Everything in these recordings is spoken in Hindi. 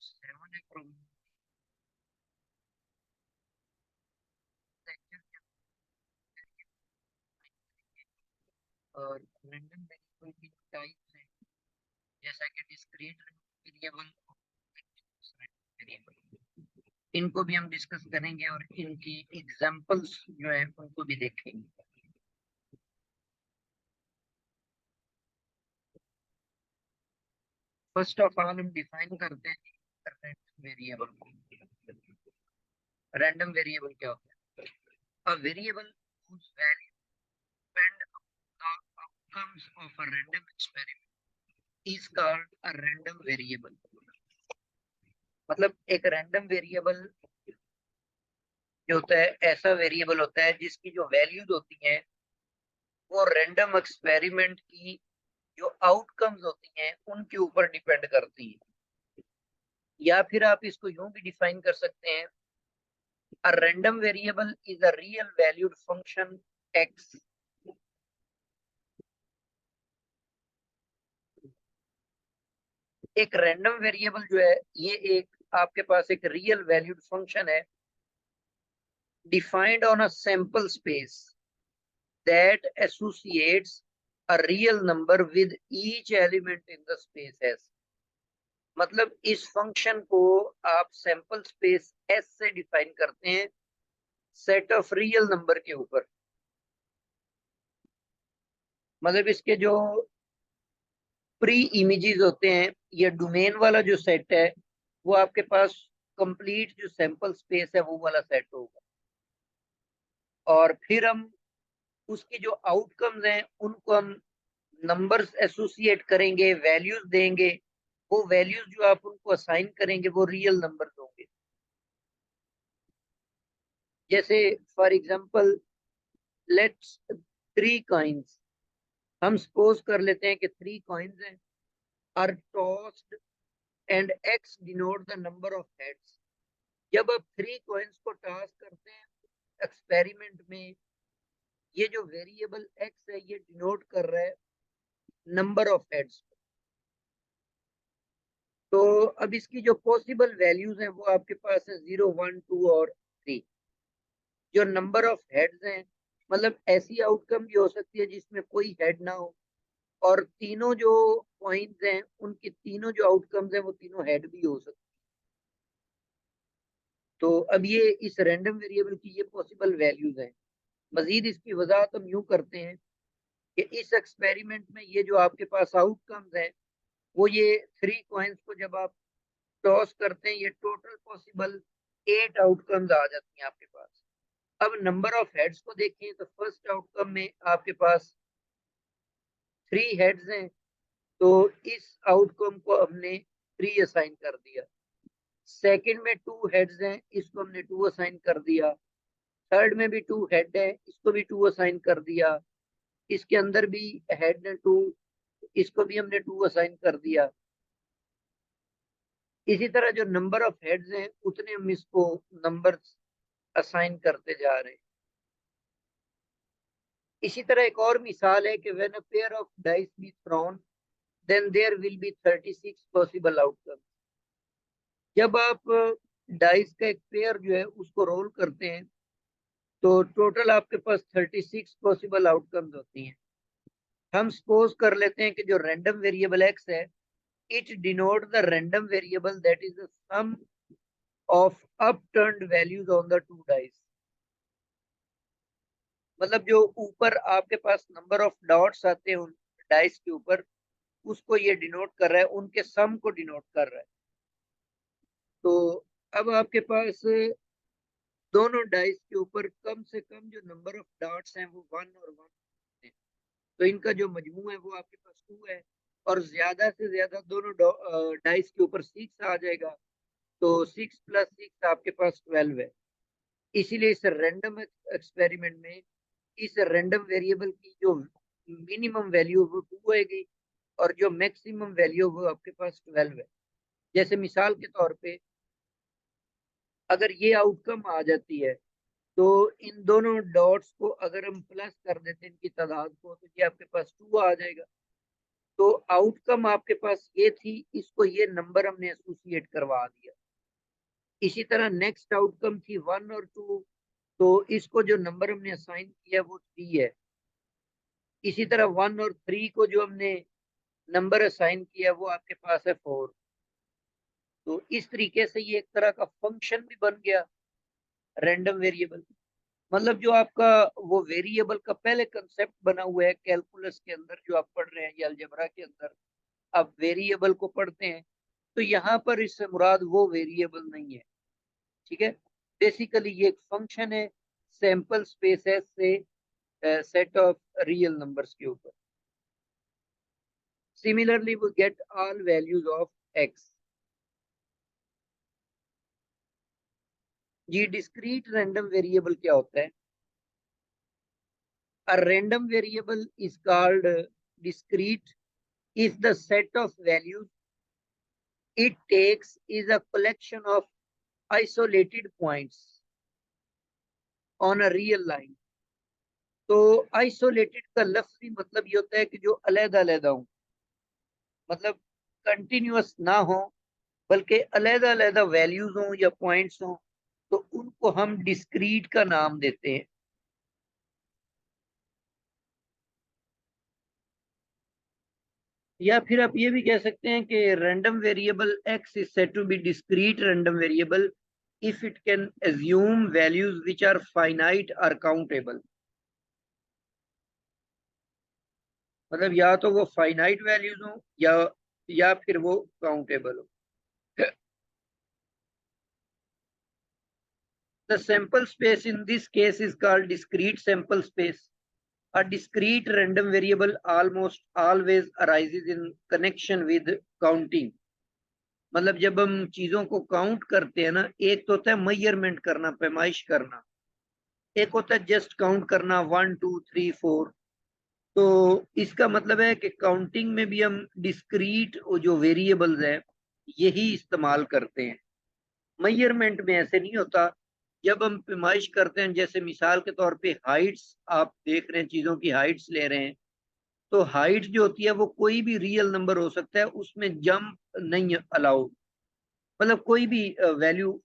7 है और रैंडम वेरिएबल की टाइप्स है जैसा कि डिस्क्रीट वेरिएबल वेरिएबल, इनको भी हम डिस्कस करेंगे और इनकी एग्जांपल्स जो है उनको भी देखेंगे। फर्स्ट ऑफ ऑल हम डिफाइन करते हैं रैंडम वेरिएबल को। रैंडम वेरिएबल क्या होता है? A variable whose value depend on the outcomes of a random experiment is called a random variable। मतलब एक रैंडम वेरिएबल जो होता है ऐसा वेरिएबल होता है जिसकी जो वैल्यूज होती हैं वो रैंडम एक्सपेरिमेंट की जो आउटकम्स होती हैं उनके ऊपर डिपेंड करती है। या फिर आप इसको यूं भी डिफाइन कर सकते हैं, a random variable is a real valued function x. एक रैंडम वेरिएबल जो है ये एक आपके पास एक रियल वैल्यूड फंक्शन है defined on a sample space that associates a real number with each element in the space S। मतलब इस फंक्शन को आप सैंपल स्पेस एस से डिफाइन करते हैं सेट ऑफ रियल नंबर के ऊपर। मतलब इसके जो प्री इमेजेस होते हैं, ये डोमेन वाला जो सेट है वो आपके पास कंप्लीट जो सैंपल स्पेस है वो वाला सेट होगा। और फिर हम उसकी जो आउटकम्स हैं उनको हम नंबर्स एसोसिएट करेंगे, वैल्यूज देंगे। वो वैल्यूज जो आप उनको असाइन करेंगे वो रियल नंबर्स होंगे। जैसे फॉर एग्जांपल लेट्स 3 कॉइन्स, हम सपोज कर लेते हैं कि 3 कॉइन्स हैं are tossed and X denote the number of heads. जब आप 3 कॉइन्स को टॉस करते हैं एक्सपेरिमेंट में, ये जो वेरिएबल एक्स है ये डिनोट कर रहा है नंबर ऑफ हेड्स। तो अब इसकी जो पॉसिबल वैल्यूज हैं वो आपके पास है 0, 1, 2 और 3। जो नंबर ऑफ हेड्स हैं, मतलब ऐसी आउटकम भी हो सकती है जिसमें कोई हेड ना हो, और तीनों जो पॉइंट्स हैं उनकी तीनों जो आउटकम्स हैं वो तीनों हेड भी हो सकती है। तो अब ये इस रैंडम वेरिएबल की ये पॉसिबल वैल्यूज हैं। मजीद इसकी वजाहत हम यूं करते हैं कि इस एक्सपेरिमेंट में ये जो आपके पास आउटकम्स हैं वो ये 3 कॉइन्स को जब आप टॉस करते हैं ये टोटल पॉसिबल 8 आउटकम्स आ जाती हैं आपके पास। अब नंबर ऑफ हेड्स को देखें तो फर्स्ट आउटकम में आपके पास 3 हेड्स हैं, तो इस आउटकम को हमने 3 असाइन कर दिया। सेकंड में 2 हेड्स हैं, इसको हमने 2 असाइन कर दिया। थर्ड में भी 2 हेड है, इसको भी 2 असाइन कर दिया। इसके अंदर भी हेड है 2, इसको भी हमने 2 असाइन कर दिया। इसी तरह जो नंबर ऑफ हेड्स हैं उतने हम इसको नंबर असाइन करते जा रहे हैं। इसी तरह एक और मिसाल है कि when a pair of dice be thrown then there will be 36 possible outcome. जब आप डाइस का एक पेयर जो है उसको रोल करते हैं तो टोटल आपके पास 36 पॉसिबल आउटकम्स होती हैं। हम सपोज कर लेते हैं कि जो रैंडम वेरिएबल एक्स है it denote the random variable that is the sum of upturned values on the 2 dice. मतलब जो ऊपर आपके पास नंबर ऑफ डॉट्स आते हैं उन डाइस के ऊपर, उसको ये डिनोट कर रहा है, उनके सम को डिनोट कर रहा है। तो अब आपके पास दोनों डाइस के ऊपर कम से कम जो नंबर ऑफ डॉट्स हैं वो 1 और 1 है। तो इनका जो मजमू है वो आपके पास 2 है, और ज्यादा से ज्यादा दोनों डाइस के ऊपर 6 आ जाएगा। तो 6 + 6 आपके पास 12 है। इसीलिए इस रैंडम एक्सपेरिमेंट में इस रैंडम वेरिएबल की जो मिनिमम वैल्यू वो 2 आएगी और जो मैक्सिमम वैल्यू वो आपके पास 12 है। जैसे मिसाल के तौर पे अगर ये आउटकम आ जाती है तो इन दोनों डॉट्स को अगर हम प्लस कर देते हैं इनकी तादाद को, तो ये आपके पास 2 आ जाएगा। तो आउटकम आपके पास ये थी, इसको ये नंबर हमने एसोसिएट करवा दिया। इसी तरह नेक्स्ट आउटकम थी 1 और 2, तो इसको जो नंबर हमने असाइन किया वो 3 है। इसी तरह 1 और 3 को जो हमने नंबर असाइन किया वो आपके पास है 4। तो इस तरीके से ये एक तरह का फंक्शन भी बन गया, रैंडम वेरिएबल। मतलब जो आपका वो वेरिएबल का पहले कंसेप्ट बना हुआ है कैलकुलस के अंदर जो आप पढ़ रहे हैं या अलजेब्रा के अंदर, आप वेरिएबल को पढ़ते हैं, तो यहाँ पर इससे मुराद वो वेरिएबल नहीं है। ठीक है, बेसिकली ये एक फंक्शन है, सैंपल स्पेस है से सेट ऑफ रियल नंबर्स के ऊपर। Similarly we get all values of X. जी, डिस्क्रीट रैंडम वेरिएबल क्या होता है? A random variable is called discrete if the set of values it takes is a collection of isolated points on a real line. तो आइसोलेटेड का लफ्जी मतलब ये होता है कि जो अलग-अलग हो, मतलब कंटिन्यूअस ना हो, बल्कि अलग-अलग वैल्यूज हो या पॉइंट्स हो, तो उनको हम डिस्क्रीट का नाम देते हैं। या फिर आप ये भी कह सकते हैं कि random variable X is said to be discrete random variable if it can assume values which are finite और काउंटेबल। मतलब या तो वो फाइनाइट वैल्यूज हो या फिर वो काउंटेबल हो। The sample space in this case is called discrete sample space. A discrete random variable almost always arises in connection with counting। मतलब जब हम चीजों को काउंट करते हैं ना, एक तो होता है मेजरमेंट करना, पैमाइश करना, एक होता है जस्ट काउंट करना 1 2 3 4। तो इसका मतलब है कि काउंटिंग में भी हम डिस्क्रीट जो वेरिएबल्स हैं यही इस्तेमाल करते हैं। मेजरमेंट में ऐसे नहीं होता। जब हम पैमाइश करते हैं, जैसे मिसाल के तौर पे हाइट्स आप देख रहे हैं, चीजों की हाइट्स ले रहे हैं, तो हाइट जो होती है वो कोई भी रियल नंबर हो सकता है, उसमें जंप नहीं अलाउड। मतलब कोई भी वैल्यू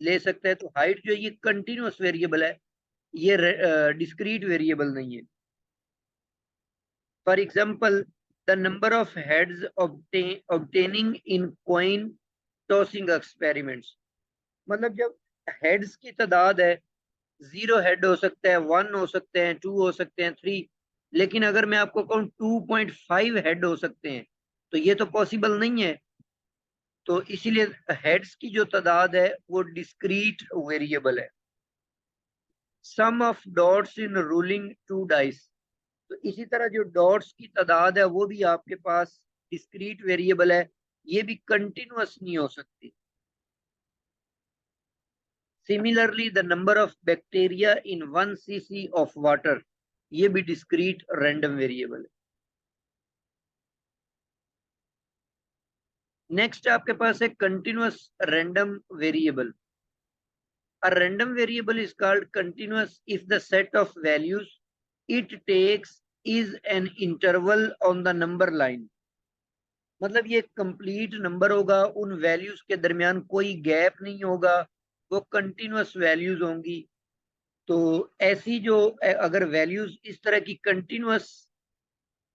ले सकता है। तो हाइट जो है ये कंटिन्यूअस वेरिएबल है, ये डिस्क्रीट वेरिएबल नहीं है। For example, the number of heads obtaining in coin tossing experiments. मतलब जब हेड्स की तादाद है, 0 हेड हो सकता है, 1 हो सकते हैं, 2 हो सकते हैं, 3, लेकिन अगर मैं आपको कहूँ 2.5 हेड हो सकते हैं, तो ये तो पॉसिबल नहीं है। तो इसीलिए हेड्स की जो तादाद है वो डिस्क्रीट वेरिएबल है। Sum of dots in rolling 2 dice. तो इसी तरह जो डॉट्स की तादाद है वो भी आपके पास डिस्क्रीट वेरिएबल है, ये भी कंटिन्यूअस नहीं हो सकती। Similarly the number of bacteria in 1 cc of water, ये भी डिस्क्रीट रैंडम वेरिएबल है। नेक्स्ट आपके पास है continuous random variable. A random variable is called continuous if the set of values it takes is an interval on the number line। मतलब ये कंप्लीट नंबर होगा, उन वैल्यूज के दरमियान कोई गैप नहीं होगा, वो कंटिन्यूअस वैल्यूज होंगी। तो ऐसी जो अगर वैल्यूज इस तरह की कंटिन्यूअस,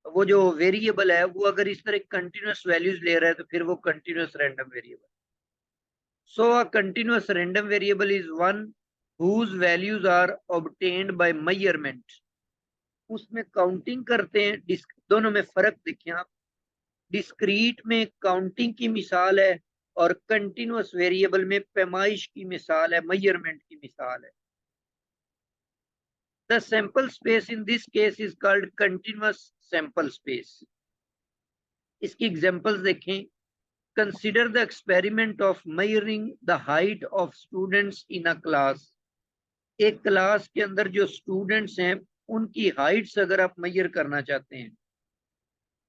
वो जो वेरिएबल है वो अगर इस तरह कंटिन्यूअस वैल्यूज ले रहा है तो फिर वो continuous random variable. So a continuous random variable is one whose values are obtained by measurement। उसमें काउंटिंग करते हैं, दोनों में फर्क देखें आप। डिस्क्रीट में काउंटिंग की मिसाल है और कंटिन्यूअस वेरिएबल में पैमाइश की मिसाल है, मेजरमेंट की मिसाल है। The sample space in this case is called continuous sample space। इसकी एग्जांपल्स देखें। Consider the experiment of measuring the height of students in a class। एक क्लास के अंदर जो स्टूडेंट्स हैं उनकी हाइट्स अगर आप मेजर करना चाहते हैं,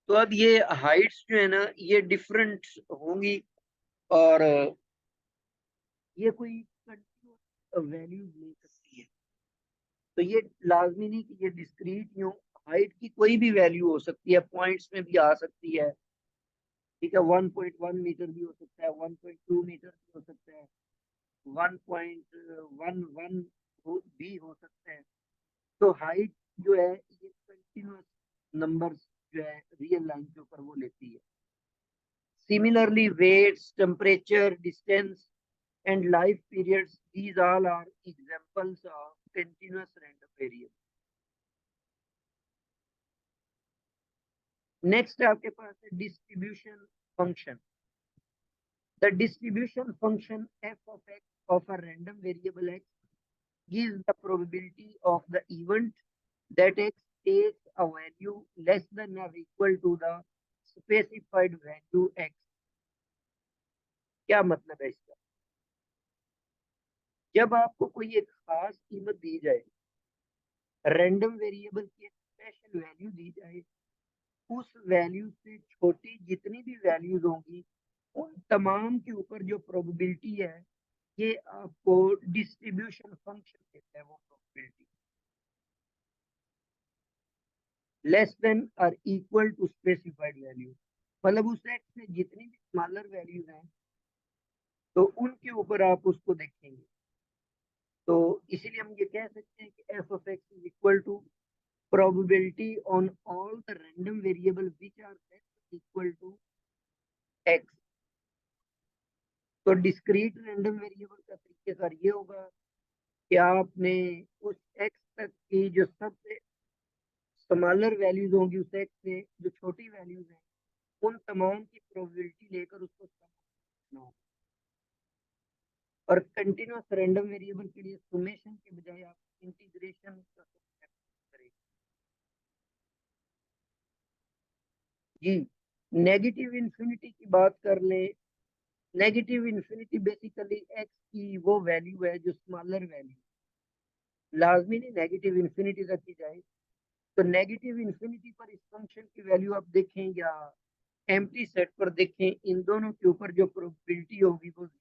तो अब ये हाइट्स जो है ना ये डिफरेंट होंगी, और ये कोई कंटिन्यूअस वैल्यूज ले सकती है। तो ये लाजमी नहीं कि ये डिस्क्रीट ही हो, हाइट की कोई भी वैल्यू हो सकती है, पॉइंट्स में भी आ सकती है, ठीक है। 1.1 मीटर भी हो सकता है, 1.2 मीटर भी हो सकता है, 1.11 भी हो सकता है। तो हाइट जो है ये कंटिन्यूअस नंबर्स जो है रियल लाइन के ऊपर वो लेती है। Similarly weights, temperature, distance and life periods, these all are examples of continuous random variable. Next आपके पास है distribution function. The distribution function f of x of a random variable x gives the probability of the event that x takes a value less than or equal to the specified value x. क्या मतलब है इसका? जब आपको कोई एक खास कीमत दी जाए, रैंडम वेरिएबल की एक स्पेशल वैल्यू दी जाए, उस वैल्यू से छोटी जितनी भी वैल्यूज होंगी उन तमाम के ऊपर जो प्रोबेबिलिटी है ये आपको डिस्ट्रीब्यूशन फंक्शन देता है। वो प्रोबेबिलिटी लेस देन और इक्वल टू स्पेसिफाइड वैल्यू, मतलब उस एक्स में जितनी भी स्मॉलर वैल्यूज हैं तो उनके ऊपर आप उसको देखेंगे। तो इसीलिए हम ये कह सकते हैं कि F of X is equal to probability on all the random variables which are less equal to x। तो डिस्क्रीट रैंडम वेरिएबल का तरीकेकार ये होगा कि आपने उस x तक की जो सबसे स्मॉलर वैल्यूज होंगी, उस x से जो छोटी वैल्यूज हैं उन तमाम की प्रोबेबिलिटी लेकर उसको सम करना होगा। और कंटिन्यूअस रैंडम वेरिएबल के लिए सुमेशन के बजाय आप इंटीग्रेशन का करेंगे। जी, नेगेटिव इन्फिनिटी की बात कर ले। नेगेटिव इन्फिनिटी बेसिकली एक्स की वो वैल्यू है जो स्मॉलर वैल्यू, लाजमी नहीं नेगेटिव इन्फिनिटी तक की जाए। तो नेगेटिव इन्फिनिटी पर इस फंक्शन की वैल्यू आप देखें या एम्प्टी सेट पर देखें, इन दोनों के ऊपर जो प्रोबेबिलिटी होगी वो 0।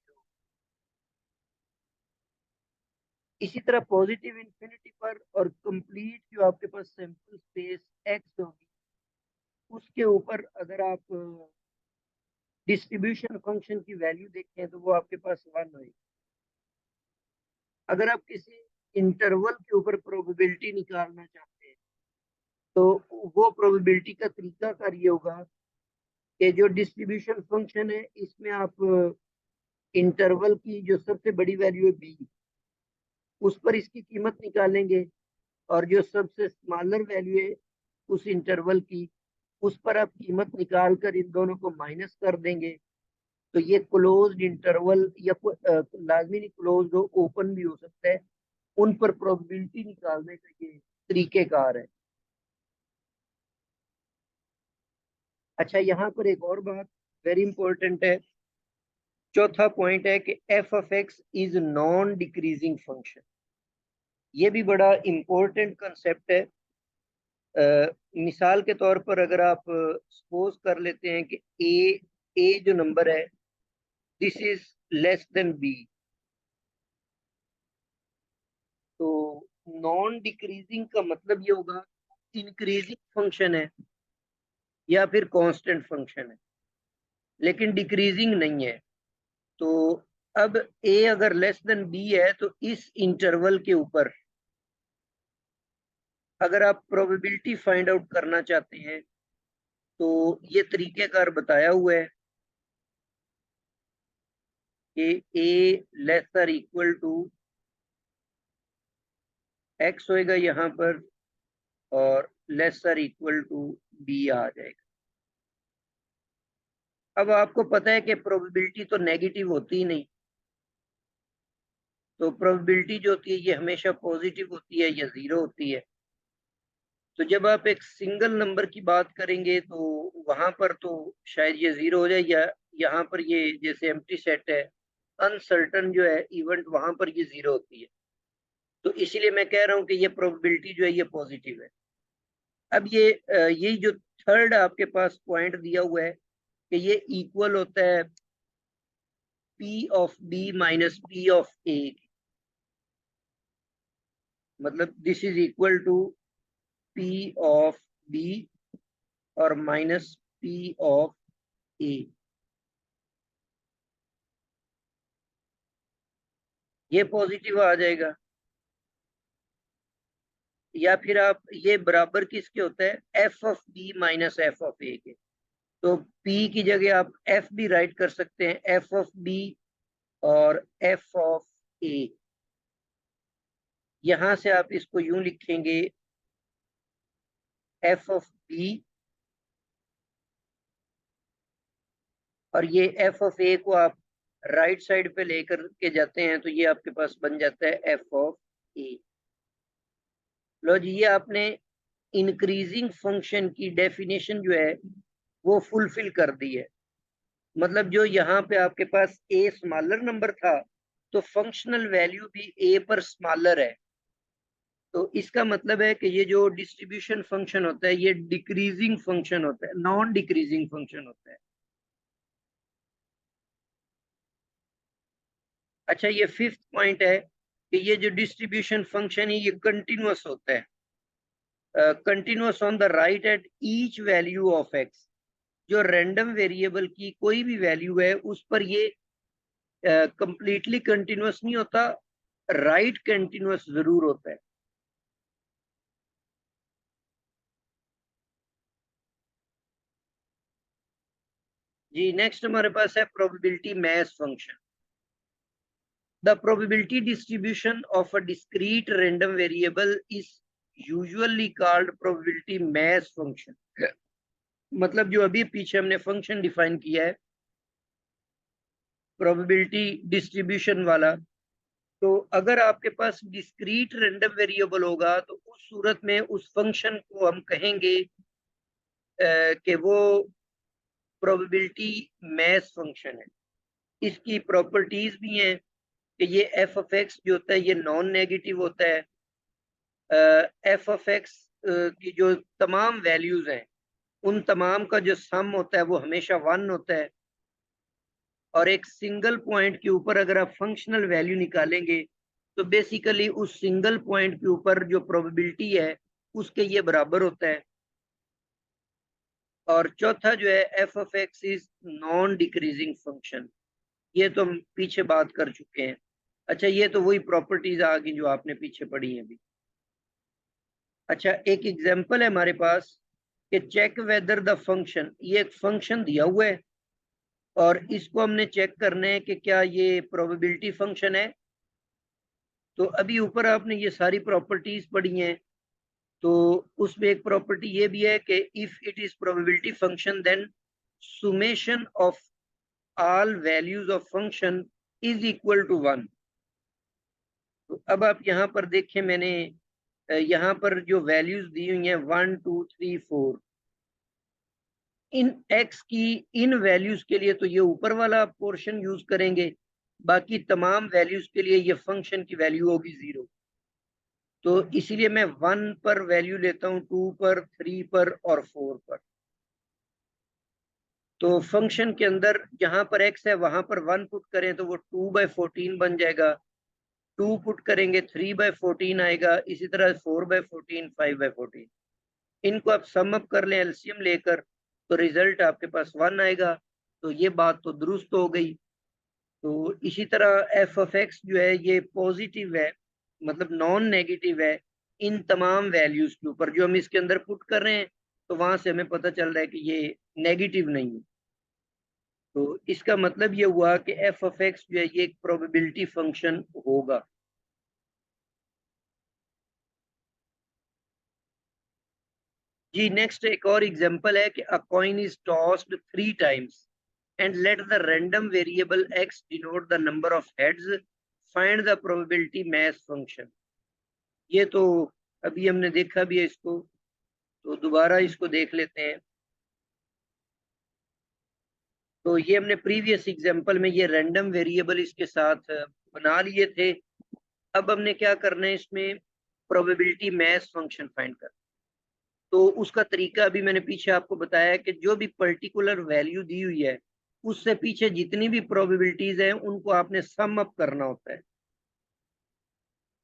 इसी तरह पॉजिटिव इन्फिनिटी पर और कंप्लीट जो आपके पास सैंपल स्पेस एक्स होगी उसके ऊपर अगर आप डिस्ट्रीब्यूशन फंक्शन की वैल्यू देखें तो वो आपके पास 1 होगी। अगर आप किसी इंटरवल के ऊपर प्रोबेबिलिटी निकालना चाहते हैं तो वो प्रोबेबिलिटी का तरीका कार ये होगा कि जो डिस्ट्रीब्यूशन फंक्शन है इसमें आप इंटरवल की जो सबसे बड़ी वैल्यू है बी, उस पर इसकी कीमत निकालेंगे और जो सबसे स्मॉलर वैल्यू है उस इंटरवल की, उस पर आप कीमत निकाल कर इन दोनों को माइनस कर देंगे। तो ये क्लोज्ड इंटरवल या लाजमी नहीं क्लोज्ड हो, ओपन भी हो सकता है, उन पर प्रोबेबिलिटी निकालने का ये तरीकेकार है। अच्छा, यहाँ पर एक और बात वेरी इंपॉर्टेंट है। चौथा पॉइंट है कि F of X is non decreasing function. ये भी बड़ा इंपॉर्टेंट कंसेप्ट है। मिसाल के तौर पर अगर आप सपोज कर लेते हैं कि ए जो नंबर है this is less than B, तो नॉन डिक्रीजिंग का मतलब ये होगा इंक्रीजिंग फंक्शन है या फिर कांस्टेंट फंक्शन है लेकिन डिक्रीजिंग नहीं है। तो अब ए अगर लेस देन बी है तो इस इंटरवल के ऊपर अगर आप प्रोबेबिलिटी फाइंड आउट करना चाहते हैं तो ये तरीकेकार बताया हुआ है कि A lesser equal to X होएगा यहाँ पर और लेसर इक्वल टू बी आ जाएगा। अब आपको पता है कि प्रोबेबिलिटी तो नेगेटिव होती ही नहीं, तो प्रोबेबिलिटी जो होती है ये हमेशा पॉजिटिव होती है या जीरो होती है। तो जब आप एक सिंगल नंबर की बात करेंगे तो वहां पर तो शायद ये जीरो हो जाए, या यहाँ पर ये जैसे एम्प्टी सेट है अनसर्टन जो है इवेंट वहां पर ये जीरो होती है। तो इसीलिए मैं कह रहा हूँ कि ये प्रोबेबिलिटी जो है ये पॉजिटिव है। अब ये यही जो थर्ड आपके पास पॉइंट दिया हुआ है कि ये इक्वल होता है P of B minus P of A, मतलब this is equal to P of B और माइनस पी ऑफ ए। ये पॉजिटिव आ जाएगा। या फिर आप ये बराबर किसके होता है, F of B minus F of A के। तो पी की जगह आप एफ भी राइट कर सकते हैं, एफ ऑफ बी और एफ ऑफ ए। यहां से आप इसको यूं लिखेंगे, एफ ऑफ बी और ये एफ ऑफ ए को आप राइट साइड पे लेकर के जाते हैं तो ये आपके पास बन जाता है एफ ऑफ ए। लो जी, ये आपने इंक्रीजिंग फंक्शन की डेफिनेशन जो है वो फुलफिल कर दी है। मतलब जो यहाँ पे आपके पास ए स्मॉलर नंबर था तो फंक्शनल वैल्यू भी ए पर स्मॉलर है। तो इसका मतलब है कि ये जो डिस्ट्रीब्यूशन फंक्शन होता है ये डिक्रीजिंग फंक्शन होता है, नॉन डिक्रीजिंग फंक्शन होता है। अच्छा, ये फिफ्थ पॉइंट है कि ये जो डिस्ट्रीब्यूशन फंक्शन है ये कंटिन्यूअस होता है, continuous on the right at each value of x. जो रैंडम वेरिएबल की कोई भी वैल्यू है उस पर ये कंप्लीटली कंटिन्यूअस नहीं होता, राइट कंटिन्यूअस जरूर होता है। जी, नेक्स्ट हमारे पास है probability mass function. The probability distribution of a discrete random variable is usually called probability mass function. मतलब जो अभी पीछे हमने फंक्शन डिफाइन किया है प्रोबेबिलिटी डिस्ट्रीब्यूशन वाला, तो अगर आपके पास डिस्क्रीट रैंडम वेरिएबल होगा तो उस सूरत में उस फंक्शन को हम कहेंगे कि वो प्रोबेबिलिटी मैस फंक्शन है। इसकी प्रॉपर्टीज भी हैं कि ये एफ ऑफ एक्स जो होता है ये नॉन नेगेटिव होता है। एफ ऑफ एक्स की जो तमाम वैल्यूज हैं उन तमाम का जो सम होता है वो हमेशा 1 होता है। और एक सिंगल पॉइंट के ऊपर अगर आप फंक्शनल वैल्यू निकालेंगे तो बेसिकली उस सिंगल पॉइंट के ऊपर जो प्रोबेबिलिटी है उसके ये बराबर होता है। और चौथा जो है F of X is non decreasing function, ये तो हम पीछे बात कर चुके हैं। अच्छा, ये तो वही प्रॉपर्टीज आ गई जो आपने पीछे पढ़ी है अभी। अच्छा, एक एग्जांपल है हमारे पास कि चेक वेदर द फंक्शन, ये एक फंक्शन दिया हुआ है और इसको हमने चेक करना है कि क्या ये प्रोबेबिलिटी फंक्शन है। तो अभी ऊपर आपने ये सारी प्रॉपर्टीज पढ़ी हैं, तो उसमें एक प्रॉपर्टी ये भी है कि if it is probability function then summation of all values of function is equal to 1। तो अब आप यहाँ पर देखें, मैंने यहाँ पर जो वैल्यूज दी हुई हैं 1 2 3 4, इन x की इन वैल्यूज के लिए तो ये ऊपर वाला पोर्शन यूज करेंगे, बाकी तमाम वैल्यूज के लिए ये फंक्शन की वैल्यू होगी 0। तो इसीलिए मैं 1 पर वैल्यू लेता हूँ, 2 पर, 3 पर और 4 पर। तो फंक्शन के अंदर जहां पर x है वहां पर 1 पुट करें तो वो 2/14 बन जाएगा, 2 पुट करेंगे 3/14 आएगा, इसी तरह 4/14, 5/14। इनको आप सम अप कर लें एलसीएम लेकर तो रिजल्ट आपके पास 1 आएगा। तो ये बात तो दुरुस्त हो गई। तो इसी तरह एफ ऑफ एक्स जो है ये पॉजिटिव है, मतलब नॉन नेगेटिव है इन तमाम वैल्यूज के ऊपर जो हम इसके अंदर पुट कर रहे हैं। तो वहां से हमें पता चल रहा है कि ये नेगेटिव नहीं है। तो इसका मतलब ये हुआ कि एफ ऑफ एक्स जो है ये एक प्रोबेबिलिटी फंक्शन होगा। जी, नेक्स्ट एक और एग्जांपल है कि a coin is tossed 3 times and let the random variable X denote the number of heads, find the probability mass function. ये तो अभी हमने देखा भी है इसको, तो दोबारा इसको देख लेते हैं। तो ये हमने प्रीवियस एग्जांपल में ये रैंडम वेरिएबल इसके साथ बना लिए थे। अब हमने क्या करना है, इसमें प्रोबेबिलिटी मैस फंक्शन फाइंड करना। तो उसका तरीका अभी मैंने पीछे आपको बताया कि जो भी पर्टिकुलर वैल्यू दी हुई है उससे पीछे जितनी भी प्रोबेबिलिटीज हैं उनको आपने सम अप करना होता है।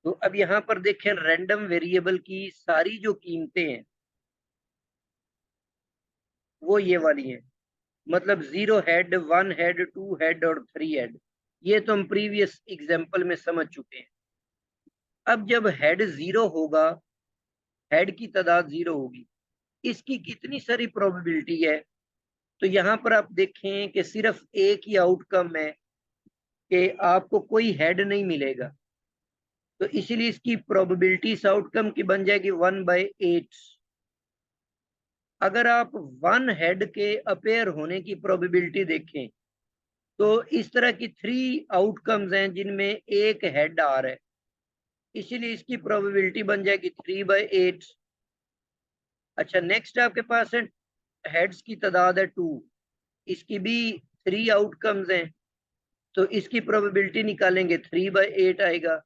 तो अब यहाँ पर देखें रैंडम वेरिएबल की सारी जो कीमतें हैं वो ये वाली हैं, मतलब 0 हेड, 1 हेड, 2 हेड और 3 हेड। ये तो हम प्रीवियस एग्जाम्पल में समझ चुके हैं। अब जब हेड 0 होगा, हेड की तादाद 0 होगी, इसकी कितनी सारी प्रोबेबिलिटी है? तो यहाँ पर आप देखें कि सिर्फ एक ही आउटकम है कि आपको कोई हेड नहीं मिलेगा, तो इसीलिए इसकी प्रोबेबिलिटी इस आउटकम की बन जाएगी 1/8। अगर आप 1 हेड के अपेयर होने की प्रोबेबिलिटी देखें तो इस तरह की 3 आउटकम्स हैं जिनमें एक हेड आ रहा है, इसीलिए इसकी प्रोबेबिलिटी बन जाएगी 3/8। अच्छा, नेक्स्ट आपके पास है हेड्स की तादाद है 2, इसकी भी 3 आउटकम्स हैं, तो इसकी प्रोबेबिलिटी निकालेंगे 3/8 आएगा।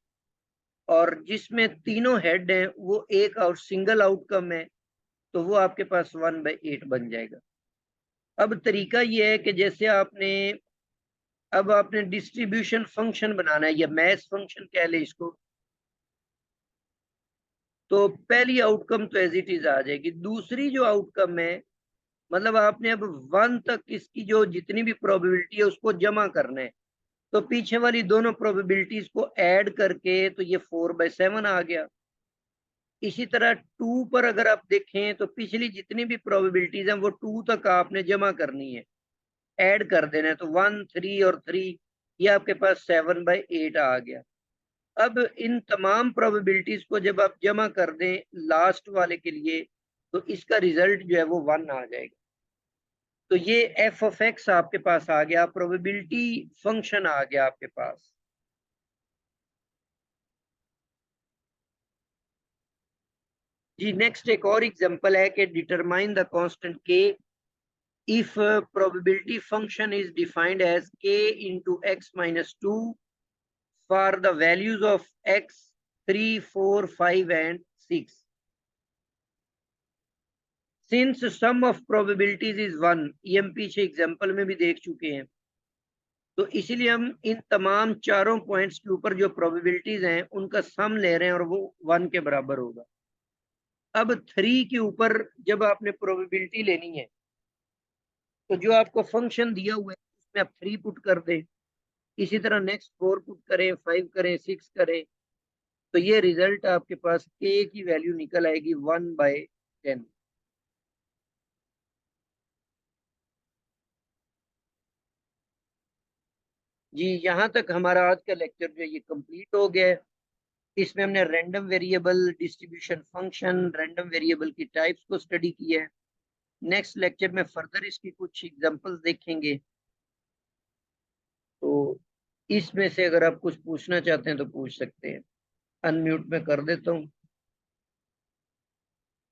और जिसमें तीनों हेड हैं वो एक और सिंगल आउटकम है, तो वो आपके पास 1/8 बन जाएगा। अब तरीका ये है कि जैसे आपने डिस्ट्रीब्यूशन फंक्शन बनाना है या मैथ फंक्शन कह ले इसको, तो पहली आउटकम तो एज इट इज आ जाएगी। दूसरी जो आउटकम है, मतलब आपने अब 1 तक इसकी जो जितनी भी प्रोबेबिलिटी है उसको जमा करना है, तो पीछे वाली दोनों प्रोबेबिलिटीज को ऐड करके तो ये 4/7 आ गया। इसी तरह 2 पर अगर आप देखें तो पिछली जितनी भी प्रोबेबिलिटीज हैं वो 2 तक आपने जमा करनी है, ऐड कर देना है, तो 1, 3 और 3, ये आपके पास 7/8 आ गया। अब इन तमाम प्रोबेबिलिटीज को जब आप जमा कर दें लास्ट वाले के लिए, तो इसका रिजल्ट जो है वो 1 आ जाएगा। तो ये एफ ऑफ एक्स आपके पास आ गया, प्रोबेबिलिटी फंक्शन आ गया आपके पास। जी, नेक्स्ट एक और एग्जांपल है कि डिटरमाइन द कांस्टेंट के if probability function is defined as k into x minus 2 for the values of x 3, 4, 5 and 6, since sum of probabilities is 1, ये हम पीछे एग्जाम्पल में भी देख चुके हैं, तो इसीलिए हम इन तमाम चारों पॉइंट्स के ऊपर जो प्रोबेबिलिटीज हैं उनका सम ले रहे हैं और वो 1 के बराबर होगा। अब 3 के ऊपर जब आपने प्रोबेबिलिटी लेनी है, तो जो आपको फंक्शन दिया हुआ है उसमें आप 3 पुट कर दें, इसी तरह नेक्स्ट 4 पुट करें, 5 करें, 6 करें, तो ये रिजल्ट आपके पास k की वैल्यू निकल आएगी 1/10। जी, यहाँ तक हमारा आज का लेक्चर जो है ये कंप्लीट हो गया है। इसमें हमने random variable, distribution function, random variable की टाइप्स को स्टडी किया है। नेक्स्ट लेक्चर में फर्दर इसकी कुछ एग्जांपल्स देखेंगे। तो इसमें से अगर आप कुछ पूछना चाहते हैं तो पूछ सकते हैं। अनम्यूट में कर देता हूँ।